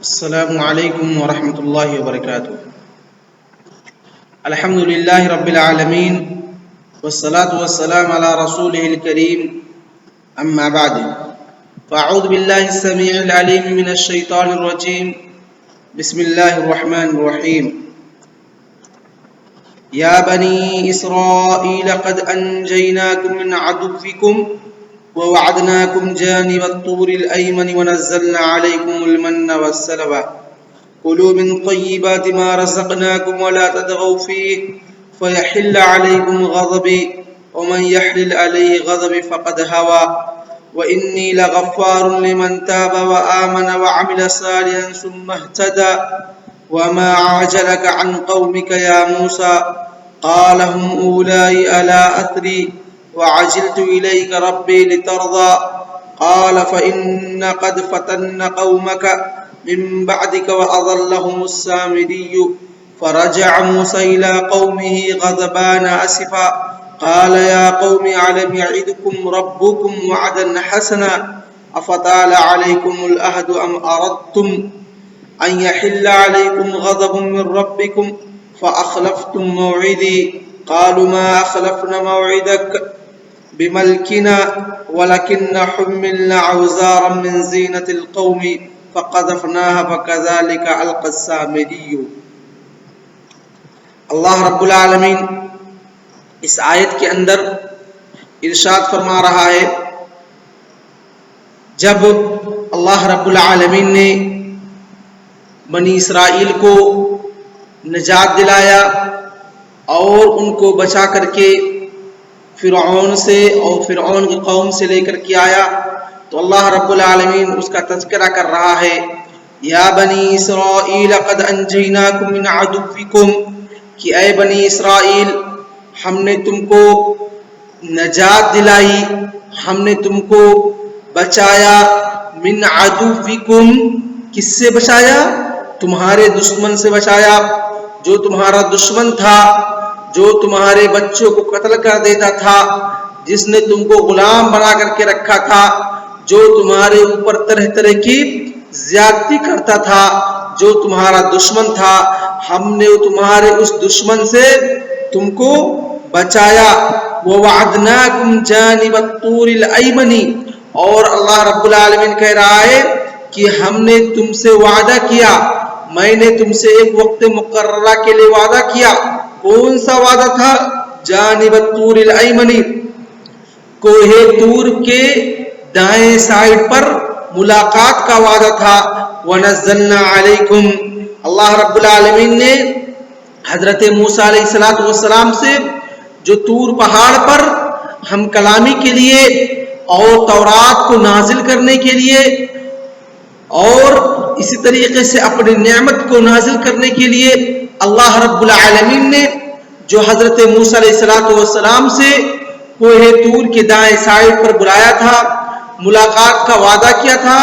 السلام علیکم ورحمۃ اللہ وبرکاتہ۔ الحمد للہ رب العالمین والصلاة والسلام علی رسولہ الکریم، اما بعد فاعوذ باللہ السمیع العلیم من الشیطان الرجیم، بسم اللہ الرحمن الرحیم۔ یا بنی اسرائیل قد انجیناکم من عدوکم ووعدناكم جانب الطور الأيمن ونزلنا عليكم المن والسلوى كلوا من طيبات ما رزقناكم ولا تطغوا فيه فيحل عليكم غضبي ومن يحلل عليه غضبي فقد هوى وإني لغفار لمن تاب وآمن وعمل صالحا ثم اهتدى وما عجلك عن قومك يا موسى قال هم أولئك ألا أثري وعجلت إليك ربي لترضى قال فإن قد فتن قومك من بعدك وأضلهم السامري فرجع موسى إلى قومه غضبان أسفا قال يا قوم ألم يعدكم ربكم وعدا حسنا أفطال عليكم العهد أم أردتم أن يحل عليكم غضب من ربكم فأخلفتم موعدي قالوا ما أخلفنا موعدك بملكنا ولكن حملنا أوزارا من زينة القوم فقذفناها فكذلك ألقى السامري۔ اللہ رب العالمین اس آیت کے اندر ارشاد فرما رہا ہے، جب اللہ رب العالمین نے بنی اسرائیل کو نجات دلایا اور ان کو بچا کر کے فرعون سے اور فرعون کی قوم سے لے کر کے آیا، تو اللہ رب العالمین اس کا تذکرہ کر رہا ہے۔ یا بنی اسرائیل قد انجیناکم من عدوکم، کہ اے بنی اسرائیل ہم نے تم کو نجات دلائی، ہم نے تم کو بچایا، من عدوکم کس سے بچایا؟ تمہارے دشمن سے بچایا، جو تمہارا دشمن تھا، جو تمہارے بچوں کو قتل کر دیتا تھا، جس نے تم کو غلام بنا کر کے رکھا تھا، جو تمہارے اوپر طرح طرح کی زیادتی کرتا تھا، جو تمہارا دشمن تھا، ہم نے تمہارے اس دشمن سے تم کو بچایا۔ وَوَعَدْنَاكُمْ جَانِبَ الطُّورِ الْأَيْمَنِ، اور اللہ رب العالمین کہہ رہا ہے کہ ہم نے تم سے وعدہ کیا، میں نے تم سے ایک وقت مقررہ کے لیے وعدہ کیا۔ کون سا وعدہ تھا؟ جانب الطور الایمنی، کوہ طور کے دائیں سائڈ پر ملاقات کا وعدہ تھا۔ ونزلنا علیکم، اللہ رب العالمین نے حضرت موسیٰ علیہ السلام سے جو طور پہاڑ پر ہم کلامی کے لیے اور تورات کو نازل کرنے کے لیے اور اسی طریقے سے اپنی نعمت کو نازل کرنے کے لیے اللہ رب العالمین نے جو حضرت موسیٰ علیہ السلام سے کوہ طور کے دائیں سائڈ پر بلایا تھا، ملاقات کا وعدہ کیا تھا،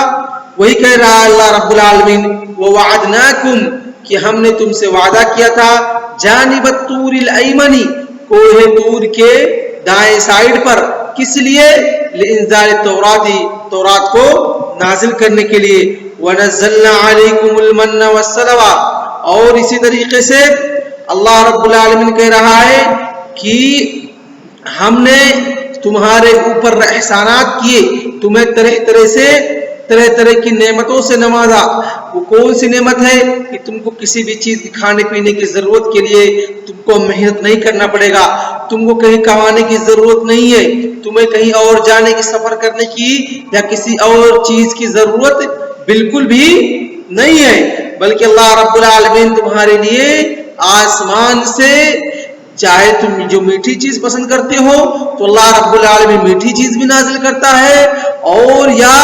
وہی کہہ رہا ہے اللہ رب العالمین وَوَعَدْنَاكُمْ، کہ ہم نے تم سے وعدہ کیا تھا جانب الطور الایمنی، کوہ طور کے دائیں سائڈ پر، کس لیے؟ لِإِنزَالِ التَّوْرَاةِ، تورات کو نازل کرنے کے لیے۔ وَنَزَّلْنَا عَلَيْكُمُ الْمَنَّ وَالسَّلْوَىٰ، اور اسی طریقے سے اللہ رب العالمین کہہ رہا ہے کہ ہم نے تمہارے اوپر احسانات کیے، تمہیں طرح طرح کی نعمتوں سے نوازا۔ وہ کون سی نعمت ہے؟ کہ تم کو کسی بھی چیز کی کھانے پینے کی ضرورت کے لیے تم کو محنت نہیں کرنا پڑے گا، تم کو کہیں کمانے کی ضرورت نہیں ہے، تمہیں کہیں اور جانے کی، سفر کرنے کی یا کسی اور چیز کی ضرورت بالکل بھی نہیں ہے، بلکہ اللہ رب العالمین تمہارے لیے آسمان سے، چاہے تم جو میٹھی چیز پسند کرتے ہو تو اللہ رب العالمین میٹھی چیز بھی نازل کرتا ہے، اور یا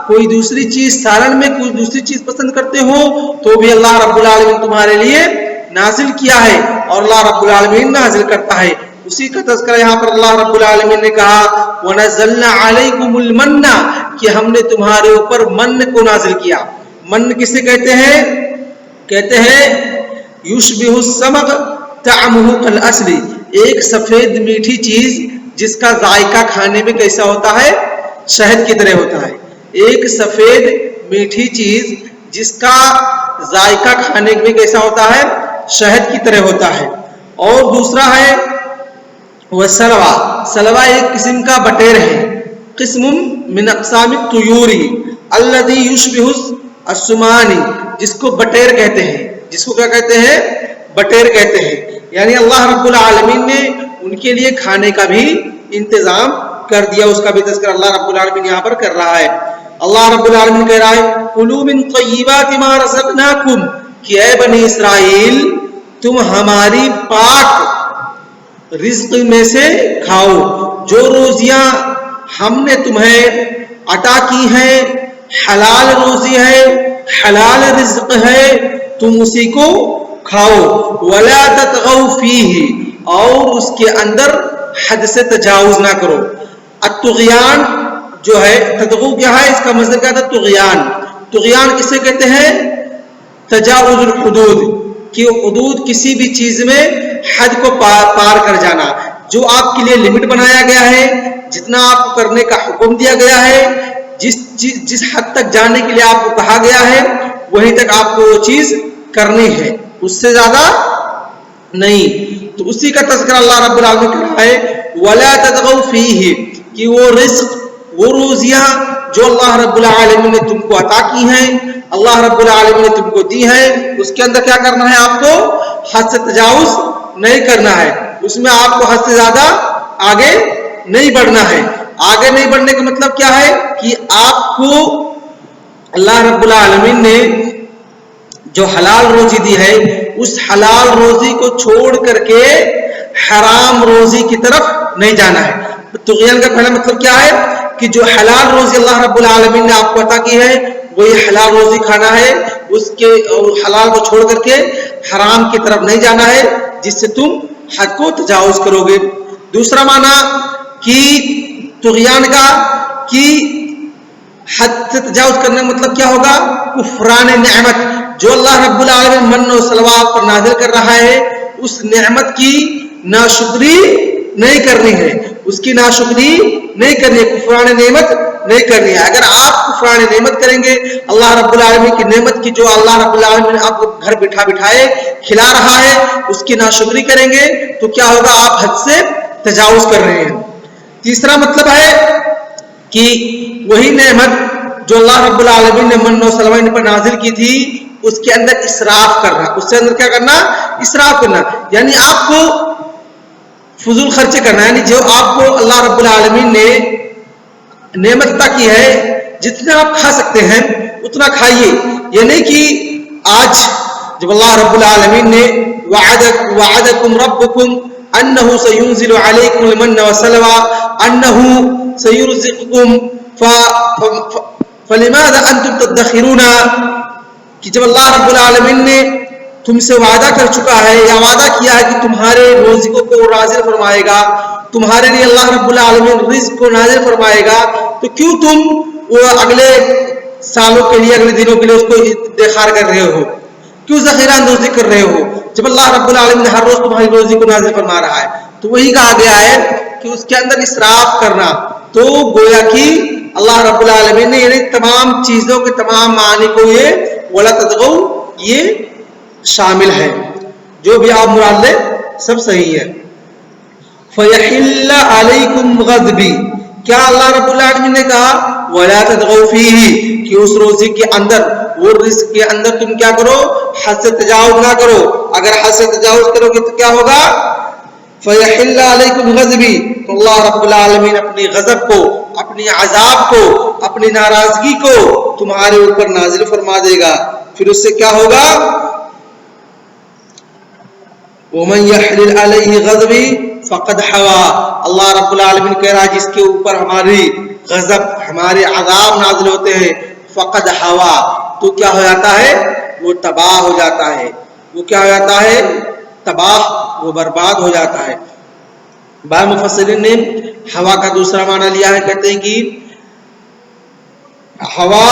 کوئی دوسری چیز، سالن میں کوئی دوسری چیز پسند کرتے ہو تو بھی اللہ رب العالمین تمہارے لیے نازل کیا ہے، اور اللہ رب العالمین نازل کرتا ہے۔ اسی کا تذکرہ یہاں پر اللہ رب العالمین نے کہا وَنَزَّلْنَا عَلَيْكُمُ الْمَنَّ، کہ ہم نے تمہارے اوپر من کو نازل کیا۔ من کسے کہتے ہیں؟ کہتے ہیں یشبہ السمغ طعمہ کالاصل، ایک سفید میٹھی چیز جس کا ذائقہ کھانے میں کیسا ہوتا ہے؟ شہد کی طرح ہوتا ہے۔ ایک سفید میٹھی چیز جس کا ذائقہ کھانے میں کیسا ہوتا ہے؟ شہد کی طرح ہوتا ہے. اور دوسرا ہے وہ سلوا. سلوا ایک قسم کا بٹیر ہے. قسم من اقسام الطیور الذی یشبہ السمان، جس کو بٹیر کہتے ہیں. جس کو کیا کہتے ہیں؟ بٹیر کہتے ہیں. یعنی اللہ رب العالمین نے ان کے لیے کھانے کا بھی انتظام کر دیا. اس کا بھی تذکر اللہ رب العالمین یہاں پر کر رہا ہے. اللہ رب العالمین کہہ رہا ہے کلوا من طیبات ما رزقناکم، کہ اے بنی اسرائیل تم ہماری پاک رزق میں سے کھاؤ. جو روزیاں ہم نے تمہیں عطا کی ہیں حلال روزی ہے، حلال رزق ہے، تم اسی کو کھاؤ. ولا تطغوا فیہ، اور اس کے اندر حد سے تجاوز نہ کرو. الطغیان جو ہے، تطغوا کیا ہے؟ اس کا مطلب کیا تھا؟ طغیان. طغیان کسے کہتے ہیں؟ تجاوز الحدود، کہ حدود کسی بھی چیز میں حد کو پار کر جانا. جو آپ کے لیے لمٹ بنایا گیا ہے، جتنا آپ کو کرنے کا حکم دیا گیا ہے، جس حد تک جانے کے لیے آپ کو کہا گیا ہے، وہیں تک آپ کو وہ چیز کرنی ہے، اس سے زیادہ نہیں. تو اسی کا تذکرہ اللہ رب العالمین کر رہا ہے وَلَا تَطْغَوْا فِيهِ، کہ وہ رزق، وہ روزیاں جو اللہ رب العالمین نے تم کو عطا کی ہیں، اللہ رب العالمین نے تم کو دی ہے، اس کے اندر کیا کرنا ہے؟ آپ کو حد سے تجاوز نہیں کرنا ہے. اس میں آپ کو حد سے زیادہ آگے نہیں بڑھنا ہے. آگے نہیں بڑھنے کا مطلب کیا ہے؟ کہ آپ کو اللہ رب العالمین نے جو حلال روزی دی ہے، اس حلال روزی کو چھوڑ کر کے حرام روزی کی طرف نہیں جانا ہے. طغیان کا پہلا مطلب کیا ہے؟ کہ جو حلال روزی اللہ رب العالمین نے آپ کو عطا کی ہے، وہی حلال روزی کھانا ہے. اس کے حلال کو چھوڑ کر کے حرام کی طرف نہیں جانا ہے، جس سے تم حد کو تجاوز کرو گے. دوسرا معنی کہ طغیان کا، کہ حد سے تجاوز کرنے کا مطلب کیا ہوگا؟ کفران نعمت. جو اللہ رب العالمین من و سلوہ پر نازل کر رہا ہے، اس نعمت کی ناشکری نہیں کرنی ہے، اس کی ناشکری نہیں کرنی ہے، کفران نعمت نہیں کرنی ہے. اگر آپ کفران نعمت کریں گے، اللہ رب العالمین کی نعمت کی جو اللہ رب العالمین آپ کو گھر بٹھائے کھلا رہا ہے، اس کی ناشکری کریں گے تو کیا ہوگا؟ آپ حد سے تجاوز کر رہے ہیں. تیسرا مطلب ہے کہ وہی نعمت جو اللہ رب العالمین نے من و سلوہ پر نازل کی تھی، اس کے اندر اسراف کرنا. اس کے اندر کیا کرنا؟ اسراف کرنا. یعنی آپ کو فضول خرچے کرنا. یعنی جو آپ کو اللہ رب العالمین نے نعمت عطا کی ہے، جتنا آپ کھا سکتے ہیں اتنا کھائیے. یہ نہیں کہ آج جب اللہ رب العالمین نے وعدکم ربکم انہ سینزل علیکم المن والسلوى انہ سیرزقکم فلماذا انتم تدخرون، کہ جب اللہ رب العالمین نے تم سے وعدہ کر چکا ہے یا وعدہ کیا ہے کہ تمہارے روزقوں کو نازل فرمائے گا، تمہارے لیے اللہ رب العالمین رزق کو نازل فرمائے گا، تو کیوں تم وہ اگلے سالوں کے لیے، اگلے دنوں کے لیے اس کو ادخار کر رہے ہو؟ کیوں ذخیرہ اندوزی کر رہے ہو جب اللہ رب العالمین نے ہر روز تمہاری روزی کو نازل فرما رہا ہے؟ تو وہی کہا گیا ہے کہ اس کے اندر اسراف کرنا. تو گویا کہ اللہ رب العالمین نے یعنی تمام چیزوں کے تمام معنی کو یہ ولا تطغوا یہ شامل ہے. جو بھی آپ مراد لیں سب صحیح ہے. فَيَحِلَّ عَلَيْكُمْ غَضْبِي، کیا اللہ رب العالمین نے کہا وَلَا تَطْغَوْا فِيهِ، کہ اس روزی کے اندر، وہ رزق کے اندر تم کیا کرو؟ حد سے تجاوز نہ کرو. اگر حد سے تجاوز کرو گے تو کیا ہوگا؟ فَيَحِلَّ عَلَيْكُمْ غَضْبِي، تو اللہ رب العالمین اپنی غضب کو، اپنی عذاب کو، اپنی ناراضگی کو تمہارے اوپر نازل فرما دے گا. پھر اس سے کیا ہوگا؟ وَمَنْ يَحْلِلْ عَلَيْهِ غَضْبِي فَقَدْ حَوَى، اللہ رب العالمین کہہ رہا ہے جس کے اوپر ہماری غضب، ہمارے عذاب نازل ہوتے ہیں، فَقَدْ حَوَى، تو کیا ہو جاتا ہے؟ وہ تباہ ہو جاتا ہے. وہ کیا ہو جاتا ہے؟ تباہ، وہ برباد ہو جاتا ہے. بعض مفسرین نے ہوا کا دوسرا معنی لیا ہے، کہتے ہیں کہ ہوا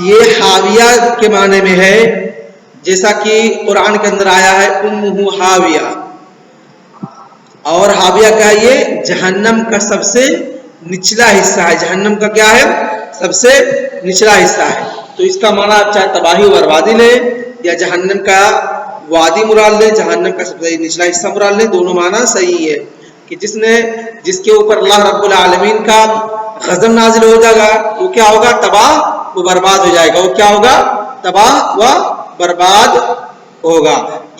یہ حاویہ کے معنی میں ہے، جیسا کہ قرآن کے اندر آیا ہے امہ حاویہ. اور حاویہ کا یہ جہنم کا سب سے نچلا حصہ ہے. جہنم کا کیا ہے؟ سب سے نچلا حصہ ہے. تو اس کا معنی آپ چاہے تباہی و بربادی لیں یا جہنم کا وادی مراد لیں، جہنم کا سب سے نچلا حصہ مراد لیں، دونوں معنی صحیح ہے کہ جس کے اوپر اللہ رب العالمین کا غضب نازل ہو جائے گا وہ کیا ہوگا؟ تباہ و برباد ہو جائے گا. وہ کیا ہوگا؟ تباہ و برباد ہوگا.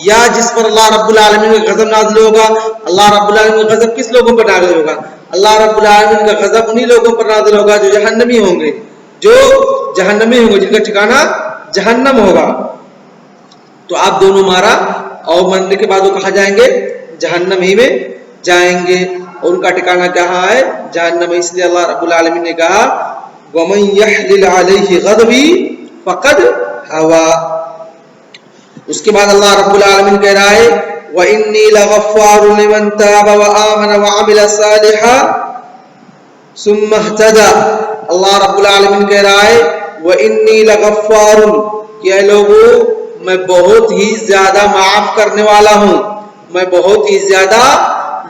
یا جس پر اللہ رب العالمین کا غضب نازل ہوگا. اللہ رب العالمین کا غضب کس لوگوں پر نازل ہوگا؟ اللہ رب العالمین کا غضب انہی لوگوں پر نازل ہوگا جو جہنمی ہوں گے، جن کا ٹھکانہ جہنم ہوگا. تو آپ دونوں مارا اور مرنے کے بعد وہ کہاں جائیں گے؟ جہنم ہی میں جائیں گے، اور ان کا ٹھکانہ کہاں ہے؟ جہنم. اس لیے اللہ رب العالمین نے کہا وَمَن يَحْلِلْ عَلَيْهِ غَضَبِي فَقَدْ هَوَىٰ. اس کے بعد اللہ رب العالمین کہہ رہا ہے وَإِنِّي لَغَفَّارٌ لِمَن تَابَ وَآمَنَ وَعَمِلَ صَالِحًا ثُمَّ اهْتَدَىٰ. اللہ رب العالمین کہہ رہا ہے وَإِنِّي لَغَفَّارٌ، کہ اے لوگوں میں بہت ہی زیادہ معاف کرنے والا ہوں، میں بہت ہی زیادہ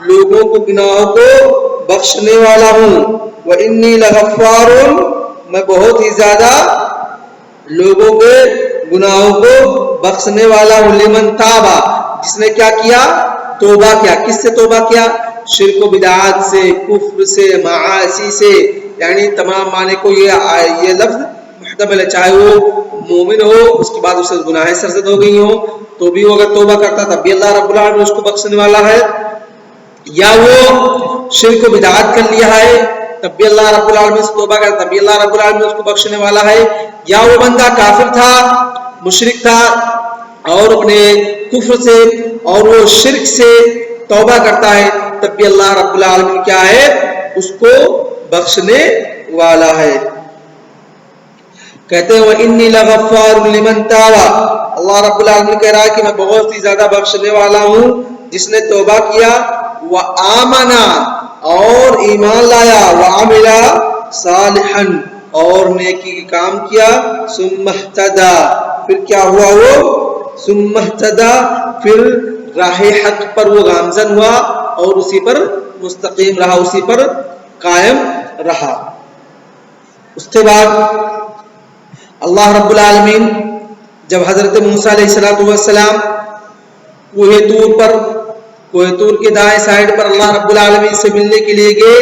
لوگوں کو گناہوں کو بخشنے والا ہوں. وَإِنِّي لَغَفَّارٌ، میں بہت ہی زیادہ لوگوں کے گناہوں کو بخشنے والا ہوں. لمن تابا، جس نے کیا کیا؟ توبہ کیا. کس سے توبہ کیا؟ شرک و بدعات سے، کفر سے، معاصی سے، یعنی تمام معنی کو یہ لفظ محتمل ہے. چاہے وہ مومن ہو اس کے بعد اسے گناہیں سرزد ہو گئی ہوں تو بھی وہ اگر توبہ کرتا تب بھی اللہ رب العالمین اس کو بخشنے والا ہے، یا وہ شرک و بدعات کر لیا ہے تب بھی اللہ رب العالمین سے توبہ کرتا تب بھی اللہ رب العالمین اس کو بخشنے والا ہے، یا وہ بندہ کافر تھا، مشرک تھا اور اپنے کفر سے اور وہ شرک سے توبہ کرتا ہے تب بھی اللہ رب العالمین کیا ہے؟ اس کو بخشنے والا ہے. کہتے ہیں وَإِنِّي لَغَفَّارٌ لِمَن تَابَ. اللہ رب العالمین کہہ رہا ہے کہ میں بہت ہی زیادہ بخشنے والا ہوں جس نے توبہ کیا، وَآمَنَ اور ایمان لایا، وَعَمِلَ صَالِحًا اور نیکی کا کام کیا، ثُمَّ اهْتَدَىٰ پھر کیا ہوا؟ وہ ثُمَّ اهْتَدَىٰ پھر راہ حق پر وہ گامزن ہوا اور اسی پر مستقیم رہا، اسی پر قائم رہا. اس کے بعد اللہ رب العالمین جب حضرت موسیٰ علیہ السلام کوہ طور کے دائیں سائڈ پر اللہ رب العالمین سے ملنے کے لیے گئے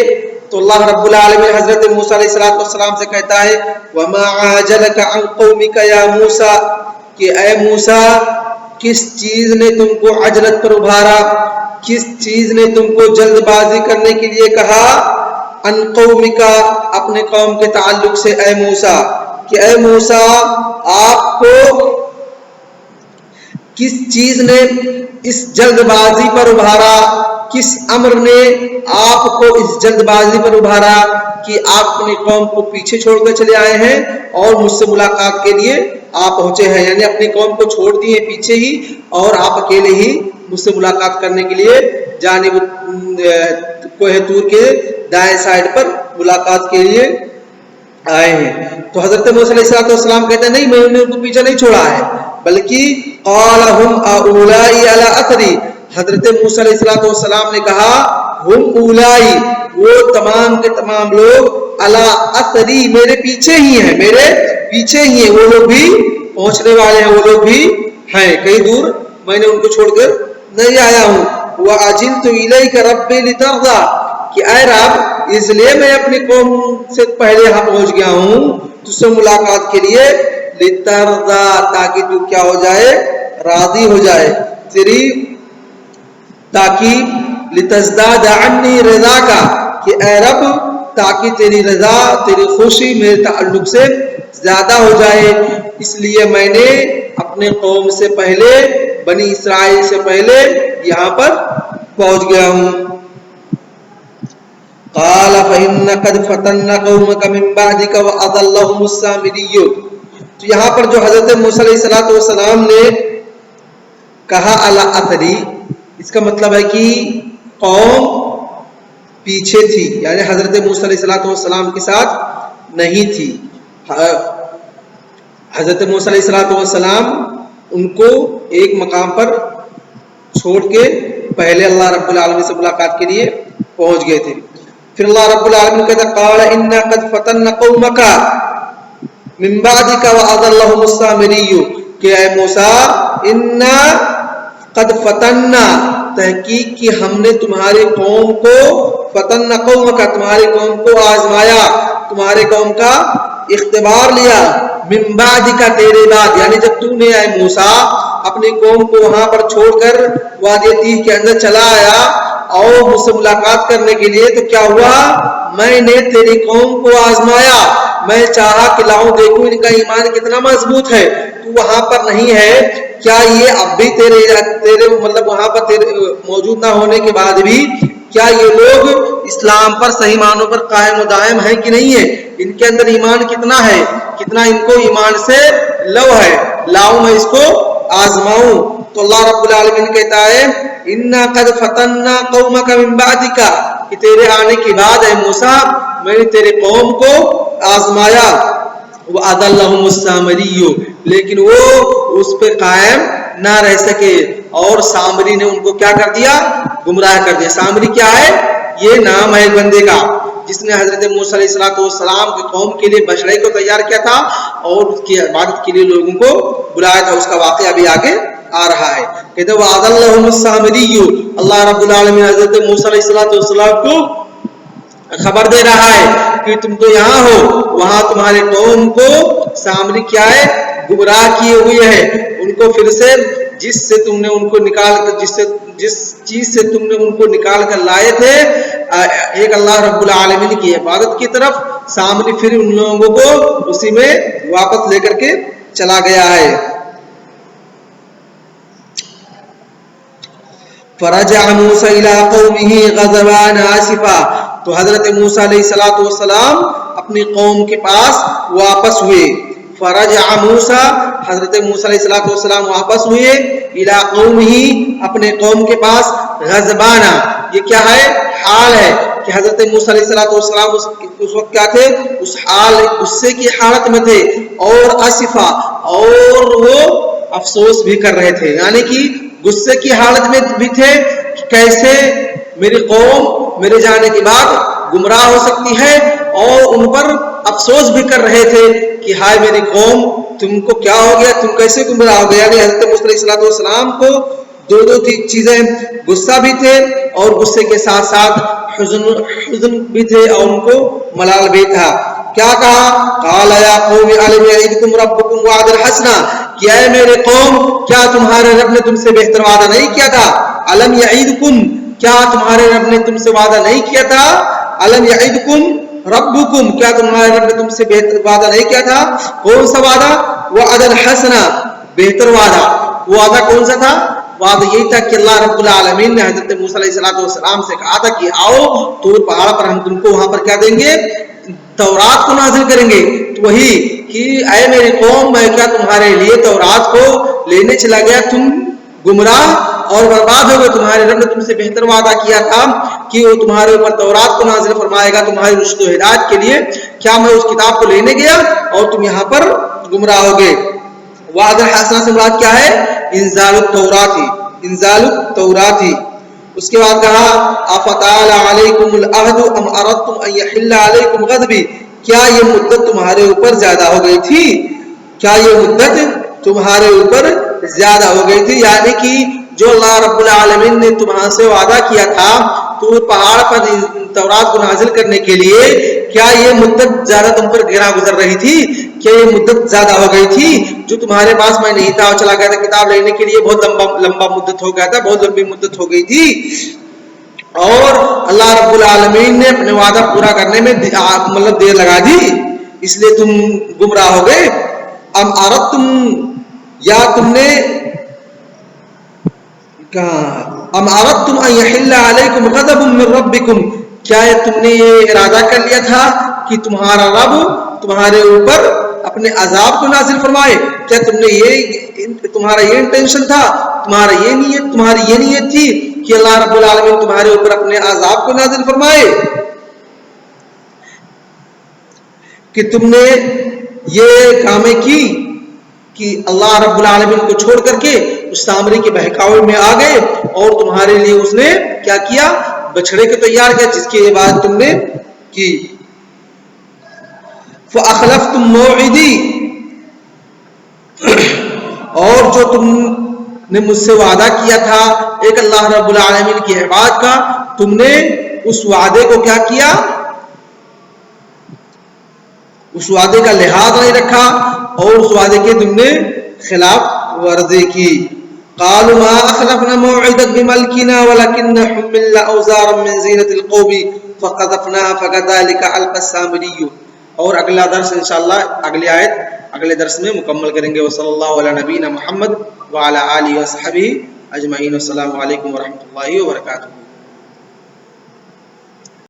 تو اللہ رب العالمین حضرت موسیٰ علیہ السلام سے کہتا ہے وَمَا عَجَلَكَ عَنْ قَوْمِكَ يَا مُوسَىٰ، کہ اے موسیٰ کس چیز نے تم کو عجلت پر ابھارا، کس چیز نے تم کو جلد بازی کرنے کے لیے کہا؟ عن قومک، اپنے قوم کے تعلق سے اے موسیٰ، کہ اے موسیٰ آپ کو کس چیز نے اس جلد بازی پر ابھارا، کس امر نے آپ کو اس جلد بازی پر ابھارا کہ آپ اپنی قوم کو پیچھے چھوڑ کر چلے آئے ہیں اور مجھ سے ملاقات کے لیے آپ پہنچے ہیں، یعنی اپنی قوم کو چھوڑ دیے پیچھے ہی اور آپ اکیلے ہی مجھ سے ملاقات کرنے کے لیے جانب کوہ طور کے دائیں سائڈ پر ملاقات کے لیے آئے ہیں. تو حضرت موسیٰ علیہ السلام کہتے ہیں نہیں، میں نے ان کو پیچھے نہیں چھوڑا ہے، بلکہ قال ہم اولائی علی اثری، حضرت موسیٰ علیہ السلام نے کہا ہم اولائی، وہ تمام کے تمام لوگ علی اثری، میرے پیچھے ہی ہیں، میرے پیچھے ہی ہیں، وہ لوگ بھی پہنچنے والے ہیں، وہ لوگ بھی ہیں، کہیں دور میں نے ان کو چھوڑ کر نہیں آیا ہوں. وَعَجِلْتُ إِلَيْكَ رَبِّي لِتَرْضَىٰ، کہ اے رب اس لیے میں اپنی قوم سے پہلے یہاں پہنچ گیا ہوں تجھ سے ملاقات کے لیے، لِتَرْضَىٰ تاکہ تو کیا ہو جائے؟ راضی ہو جائے، تیری تاکہ لِتَزْدَادَ عَنِّي رِضَاكَ، کہ اے رب تاکہ تیری رضا، تیری خوشی میرے تعلق سے زیادہ ہو جائے، اس لیے میں نے اپنے قوم سے پہلے، بنی اسرائیل سے پہلے یہاں پر پہنچ گیا ہوں. قال فإن قد فتنا قومك من بعدك وأضلهم السامري. تو یہاں پر جو حضرت موسیٰ علیہ السلام نے کہا علی اثری، اس کا مطلب ہے کہ قوم پیچھے تھی، یعنی حضرت موسیٰ علیہ السلام کے ساتھ نہیں تھی. حضرت موسیٰ علیہ السلام ان کو ایک مقام پر چھوڑ کے پہلے اللہ رب العالمین سے ملاقات کے لیے پہنچ گئے تھے. پھر اللہ رب العالمین کہتا قال انا قد فتنا قومک، من بعدک وعد اللہم السامری کہ اے موسیٰ انا قد فتنا تحقیق کہ ہم نے تمہاری قوم کو فتنا قومک تمہاری قوم کو آزمایا تمہارے قوم کا اختبار لیا من بعدک تیرے بعد یعنی جب تو نے اے موسیٰ اپنی قوم کو وہاں پر چھوڑ کر وادی تیہ کے اندر چلا آیا اور مجھ سے ملاقات کرنے کے لیے تو کیا ہوا میں نے تیری قوم کو آزمایا میں چاہا کہ لاؤں دیکھوں ان کا ایمان کتنا مضبوط ہے تو وہاں پر نہیں ہے کیا یہ اب بھی تیرے مطلب وہاں پر تیرے موجود نہ ہونے کے بعد بھی کیا یہ لوگ اسلام پر صحیح معنوں پر قائم و دائم ہیں کہ نہیں ہے ان کے اندر ایمان کتنا ہے کتنا ان کو ایمان سے لو ہے لاؤں میں اس کو آزماؤں تو اللہ رب العالمین کہتا ہے انا قد فتنا قومک من بعدک کہ تیرے آنے کے بعد اے موسیٰ میں نے تیرے قوم کو آزمایا وعد اللہم السامری لیکن وہ اس پہ قائم نہ رہ سکے اور سامری نے ان کو کیا کر دیا گمراہ کر دیا سامری کیا ہے یہ نام ہے بندے کا جس نے حضرت موسیٰ علیہ السلام کی قوم کے لیے بچڑے کو تیار کیا تھا اور اس کی عبادت کے لیے لوگوں کو بلایا تھا اس کا واقعہ ابھی آگے آ رہا ہے کہتے وعد اللہم السامری اللہ رب العالمین حضرت موسیٰ علیہ السلام کو خبر دے رہا ہے کہ تم تو یہاں ہو وہاں تمہارے قوم کو سامری کیا ہے گمراہ کیے ہوئے ہیں ان کو پھر سے جس سے تم نے ان کو نکال کر جس چیز سے تم نے ان کو نکال کر لائے تھے ایک اللہ رب العالمین کی عبادت کی طرف سامری پھر ان لوگوں کو اسی میں واپس لے کر کے چلا گیا ہے فرجع موسیٰ الی قومہ غضبان آسفا تو حضرت موسیٰ علیہ السلام اپنی قوم کے پاس واپس ہوئے فرجع موسیٰ حضرت موسیٰ علیہ السلام واپس ہوئے الی قومہ اپنے قوم کے پاس غضبانہ یہ کیا ہے حال ہے کہ حضرت موسیٰ علیہ السلام اس وقت کیا تھے اس حال غصے کی حالت میں تھے اور اسفا اور وہ افسوس بھی کر رہے تھے یعنی کہ غصے کی حالت میں بھی تھے کہ کیسے میری قوم میرے جانے کے بعد گمراہ ہو سکتی ہے اور ان پر افسوس بھی کر رہے تھے کہ ہائے میری قوم تم کو کیا ہو گیا تم کیسے گمراہ ہو گیا یعنی حضرت موسیٰ علیہ السلام کو دو چیزیں غصہ بھی تھے اور غصے کے ساتھ ساتھ حزن بھی تھے اور ان کو ملال بھی تھا کیا کہا قال یا قوم الم یعدکم ربکم وعدا حسنا کہ اے میرے قوم کیا تمہارے رب نے تم سے بہتر وعدہ نہیں کیا تھا الم یعدکم کیا تمہارے رب نے تم سے وعدہ نہیں کیا تھا الم یعدکم ربکم کیا تمہارے رب نے تم سے بہتر وعدہ نہیں کیا تھا کون سا وعدہ وعدا حسنا بہتر وعدہ وعدہ کون سا تھا وعدہ یہی تھا کہ اللہ رب العالمین نے حضرت موسیٰ علیہ السلام سے کہا تھا کہ آؤ طور پہاڑ پر ہم تم کو وہاں پر کیا دیں گے تورات کو نازل کریں گے تو وہی کہ اے میری قوم میں کیا تمہارے لیے تورات کو لینے چلا گیا تم گمراہ اور برباد ہو گئے تمہارے رب نے تم سے بہتر وعدہ کیا تھا کہ وہ تمہارے اوپر تورات کو نازل فرمائے گا تمہاری رشد و ہدایت کے لیے کیا میں اس کتاب کو لینے گیا اور تم یہاں پر گمراہ ہو گئے وعدہ حسنہ سے مراد کیا ہے انزال التورات اس کے بعد کہا افطال علیکم العہد ام اردتم ان یحل علیکم غضبی کیا یہ مدت تمہارے اوپر زیادہ ہو گئی تھی کیا یہ مدت تمہارے اوپر زیادہ ہو گئی تھی یعنی کہ جو اللہ رب العالمین نے تمہاں سے وعدہ کیا تھا تو پہاڑ پر تورات کو نازل کرنے کے لیے کیا یہ مدت زیادہ تم پر گرا گزر رہی تھی کیا یہ مدت زیادہ ہو گئی تھی جو تمہارے پاس میں نہیں تھا اور چلا گیا تھا کتاب لینے کے لیے بہت لمبا مدت ہو گیا تھا بہت لمبی مدت ہو گئی تھی اور اللہ رب العالمین نے اپنے وعدہ پورا کرنے میں مطلب دیر لگا دی اس لیے تم گمراہ ہو گئے ام اردتم یا تم نے ام اردتم ان یحل علیکم غضب من ربکم کیا تم نے یہ ارادہ کر لیا تھا کہ تمہارا رب تمہارے اوپر اپنے عذاب کو نازل فرمائے کیا تم نے یہ تمہارا یہ انٹینشن تھا تمہاری یہ نیت تھی کہ اللہ رب العالمین تمہارے اوپر اپنے عذاب کو نازل فرمائے کہ تم نے یہ کامیں کی کہ اللہ رب العالمین کو چھوڑ کر کے اس سامری کے بہکاوے میں آ گئے اور تمہارے لیے اس نے کیا کیا بچڑے کو تیار کیا جس کی عبادت تم نے کی فَأَخْلَفْتُمْ مَوْعِدِي، اور جو تم نے مجھ سے وعدہ کیا تھا ایک اللہ رب العالمین کی عبادت کا، تم نے اس وعدے کو کیا کیا؟ اس وعدے کا لحاظ نہیں رکھا اور اس وعدے کے تم نے خلاف ورزی کی. قالوا ما اخلفنا موعدك بملكنا ولكننا حملنا اوزارا من زينة القوم فقذفناها فكذلك القى السامري. اور اگلا درس انشاءاللہ اگلی آیت اگلے درس میں مکمل کریں گے. وصلی اللہ علی نبینا محمد وعلی آلہ وصحبہ اجمعین. السلام علیکم ورحمۃ اللہ وبرکاتہ.